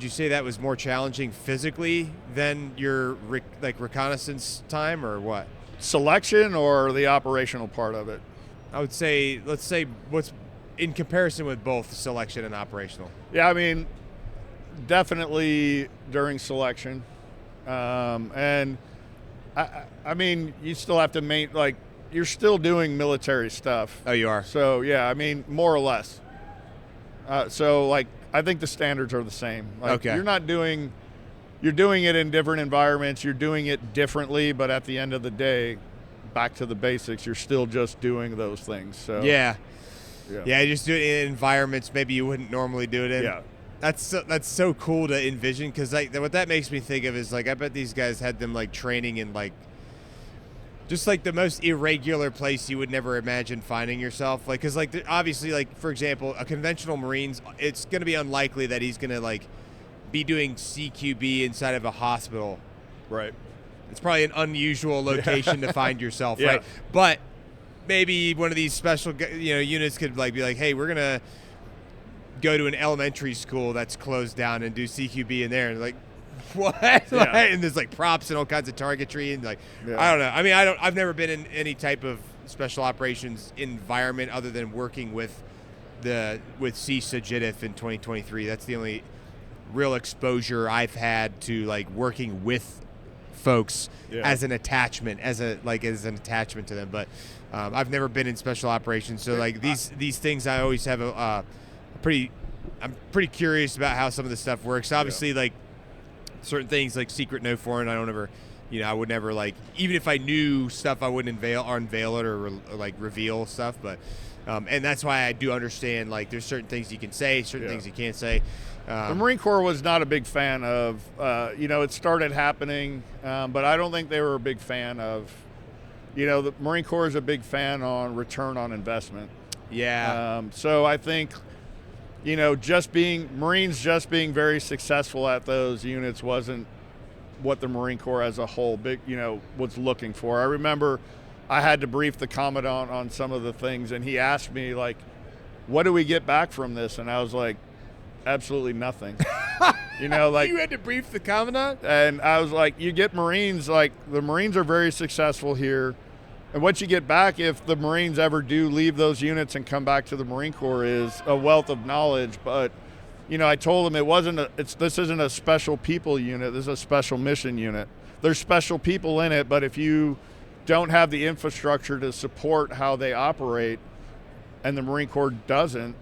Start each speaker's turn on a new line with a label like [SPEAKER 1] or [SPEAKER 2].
[SPEAKER 1] you say that was more challenging physically than your reconnaissance time, or what?
[SPEAKER 2] Selection or the operational part of it?
[SPEAKER 1] I would say, let's say, what's in comparison with both selection and operational?
[SPEAKER 2] Yeah, I mean, definitely during selection. And I mean, you still have to you're still doing military stuff.
[SPEAKER 1] Oh, you are?
[SPEAKER 2] So, yeah, I mean, more or less. So, I think the standards are the same.
[SPEAKER 1] Okay.
[SPEAKER 2] You're doing it in different environments. You're doing it differently, but at the end of the day, back to the basics, you're still just doing those things. So
[SPEAKER 1] Yeah, just do it in environments maybe you wouldn't normally do it in.
[SPEAKER 2] Yeah.
[SPEAKER 1] That's so cool to envision, because what that makes me think of is I bet these guys had them training in just the most irregular place you would never imagine finding yourself. Because obviously, for example, a conventional Marines, it's going to be unlikely that he's going to be doing CQB inside of a hospital.
[SPEAKER 2] Right.
[SPEAKER 1] It's probably an unusual location to find yourself,
[SPEAKER 2] Yeah.
[SPEAKER 1] right? But maybe one of these special units could be hey, we're going to go to an elementary school that's closed down and do CQB in there, and what?
[SPEAKER 2] Yeah.
[SPEAKER 1] And there's props and all kinds of targetry and I don't know. I mean, I've never been in any type of special operations environment other than working with CISA JITF in 2023. That's the only real exposure I've had to working with folks as an attachment, as an attachment to them. But I've never been in special operations, so these things I always have I'm pretty curious about how some of this stuff works. Obviously, certain things like secret no foreign, I would never even if I knew stuff, I wouldn't unveil it or reveal stuff. But and that's why I do understand there's certain things you can say, certain things you can't say.
[SPEAKER 2] The Marine Corps was not a big fan of, it started happening, but I don't think they were a big fan of, the Marine Corps is a big fan on return on investment.
[SPEAKER 1] Yeah.
[SPEAKER 2] So I think, Marines just being very successful at those units wasn't what the Marine Corps as a whole was looking for. I remember I had to brief the Commandant on some of the things, and he asked me, what do we get back from this? And I was like, absolutely nothing. You had
[SPEAKER 1] to brief the Commandant?
[SPEAKER 2] And I was like, you get Marines, the Marines are very successful here. And what you get back if the Marines ever do leave those units and come back to the Marine Corps is a wealth of knowledge. But, I told them this isn't a special people unit. This is a special mission unit. There's special people in it, but if you don't have the infrastructure to support how they operate, and the Marine Corps doesn't,